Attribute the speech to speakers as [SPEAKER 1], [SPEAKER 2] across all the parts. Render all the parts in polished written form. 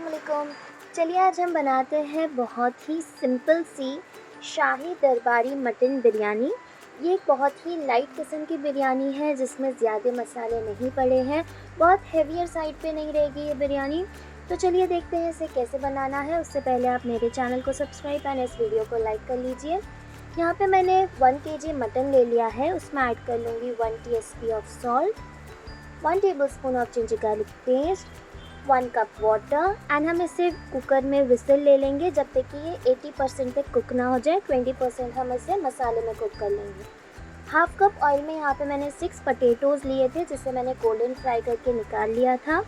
[SPEAKER 1] अस्सलामुअलैकुम। चलिए आज हम बनाते हैं बहुत ही सिंपल सी शाही दरबारी मटन बिरयानी। ये एक बहुत ही लाइट किस्म की बिरयानी है जिसमें ज़्यादा मसाले नहीं पड़े हैं, बहुत हेवियर साइड पे नहीं रहेगी ये बिरयानी। तो चलिए देखते हैं इसे कैसे बनाना है। उससे पहले आप मेरे चैनल को सब्सक्राइब एंड इस वीडियो को लाइक कर लीजिए। यहाँ पे मैंने 1 kg मटन ले लिया है, उसमें ऐड कर लूँगी 1 TSP of salt, 1 tablespoon of ginger garlic paste, 1 cup water and हम इसे कुकर में विसल ले लेंगे जब तक कि ये 80% तक कुक ना हो जाए। 20% हम इसे मसाले में कुक कर लेंगे। हाफ कप ऑयल में यहाँ पे मैंने 6 पटेटोज़ लिए थे जिसे मैंने गोल्डन फ्राई करके निकाल लिया था।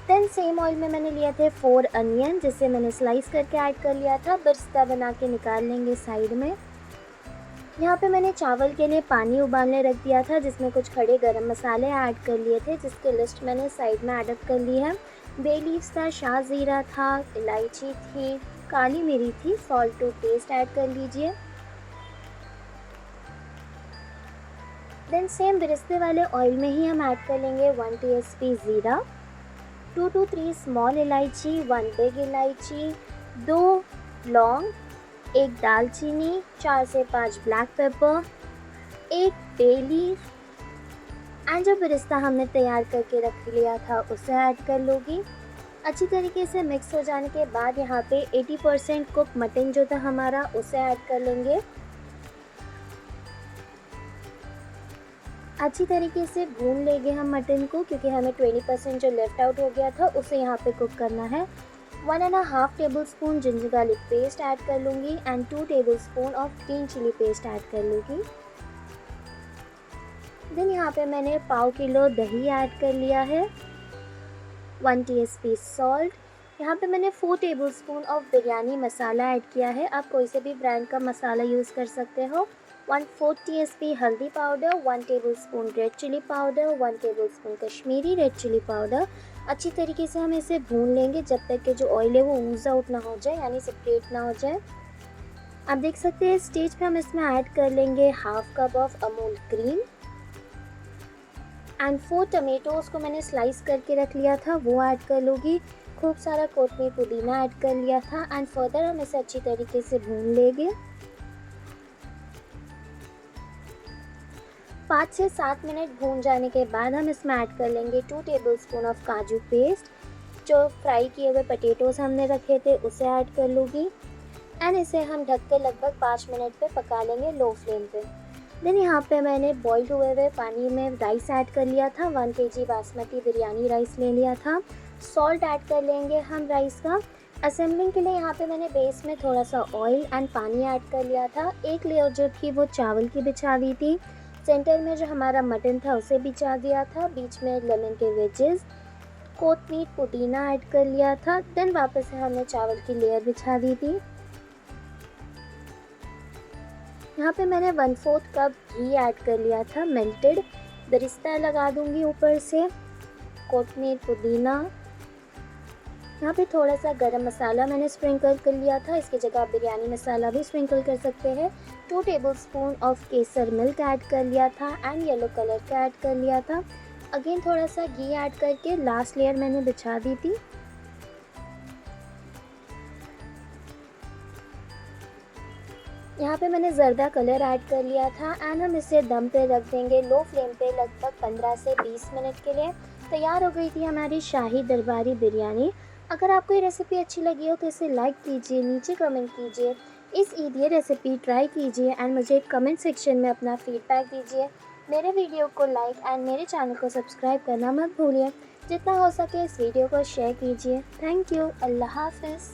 [SPEAKER 1] देन सेम ऑयल में मैंने लिए थे 4 अनियन जिसे मैंने स्लाइस करके ऐड कर लिया था। बिरस्ता बना के निकाल लेंगे साइड में। यहाँ पे मैंने चावल के लिए पानी उबालने रख दिया था जिसमें कुछ खड़े गरम मसाले ऐड कर लिए थे जिसकी लिस्ट मैंने साइड में ऐड कर ली है। बे लीव्स था, शाह ज़ीरा था, इलायची थी, काली मिरी थी, सॉल्ट टू टेस्ट ऐड कर लीजिए। देन सेम बिरस्ते वाले ऑयल में ही हम ऐड कर लेंगे 1 TSP ज़ीरा, 2 to 3 स्मॉल इलायची, 1 बिग इलायची, 2 लौंग, 1 दालचीनी, 4 से 5 black pepper, 1 bay leaf and जो बिरस्ता हमने तैयार करके रख लिया था उसे ऐड कर लूँगी। अच्छी तरीके से मिक्स हो जाने के बाद यहाँ पे 80% कुक मटन जो था हमारा उसे ऐड कर लेंगे। अच्छी तरीके से भून लेंगे हम मटन को क्योंकि हमें 20% जो लेफ़्ट आउट हो गया था उसे यहाँ पे कुक करना है। 1.5 tablespoon ginger garlic paste add कर लूँगी and 2 tablespoon of green chilli paste add कर लूँगी। देन यहाँ पे मैंने पाव किलो दही ऐड कर लिया है, 1 TSP सॉल्ट। यहाँ पे मैंने 4 tablespoon of biryani masala add किया है, आप कोई से भी ब्रांड का मसाला यूज़ कर सकते हो। 1/4 TSP हल्दी powder, 1 tablespoon red chilli powder, 1 tablespoon Kashmiri red chilli powder. अच्छी तरीके से हम इसे भून लेंगे जब तक कि जो ऑयल है वो ऊज़ आउट ना हो जाए, यानी सेपरेट ना हो जाए। आप देख सकते हैं इस स्टेज पे हम इसमें ऐड कर लेंगे half cup of Amul cream and 4 tomatoes को मैंने स्लाइस करके रख लिया था वो ऐड कर लूँगी। खूब सारा कोतमीर पुदीना ऐड कर लिया था एंड फर्दर हम इसे अच्छी तरीके से भून लेंगे। 5 से 7 मिनट भून जाने के बाद हम इसमें ऐड कर लेंगे 2 टेबलस्पून ऑफ काजू पेस्ट। जो फ्राई किए हुए पटेटोज़ हमने रखे थे उसे ऐड कर लूँगी एंड इसे हम ढक के लगभग 5 मिनट पे पका लेंगे लो फ्लेम पे। देन यहाँ पे मैंने बॉइल्ड हुए हुए पानी में राइस ऐड कर लिया था, 1 kg बासमती बिरयानी राइस ले लिया था। सॉल्ट ऐड कर लेंगे हम राइस का। असेंबलिंग के लिए यहाँ पे मैंने बेस में थोड़ा सा ऑयल एंड पानी ऐड कर लिया था। एक लेयर जो थी वो चावल की बिछा दी थी, सेंटर में जो हमारा मटन था उसे बिछा दिया था, बीच में लेमन के वेजेस, कोतमीर पुदीना ऐड कर लिया था। देन वापस से हमने चावल की लेयर बिछा दी थी। यहाँ पे मैंने 1/4 कप घी ऐड कर लिया था मेल्टेड। बिरस्ता लगा दूंगी ऊपर से, कोतमीर पुदीना। यहाँ पे थोड़ा सा गरम मसाला मैंने स्प्रिंकल कर लिया था, इसकी जगह आप बिरयानी मसाला भी स्प्रिंकल कर सकते हैं। 2 tablespoon of Kesar milk add कर लिया था एंड येलो कलर का ऐड कर लिया था। अगेन थोड़ा सा घी ऐड करके लास्ट लेयर मैंने बिछा दी थी। यहाँ पे मैंने ज़र्दा कलर ऐड कर लिया था एंड हम इसे दम पे रख देंगे लो फ्लेम पे लगभग 15 से 20 मिनट के लिए। तैयार हो गई थी हमारी शाही दरबारी बिरयानी। अगर आपको ये रेसिपी अच्छी लगी हो तो इसे लाइक कीजिए, नीचे कमेंट कीजिए, इस ईद ये रेसिपी ट्राई कीजिए एंड मुझे कमेंट सेक्शन में अपना फीडबैक दीजिए। मेरे वीडियो को लाइक एंड मेरे चैनल को सब्सक्राइब करना मत भूलिए। जितना हो सके इस वीडियो को शेयर कीजिए। Thank you. अल्लाह हाफ़िज़।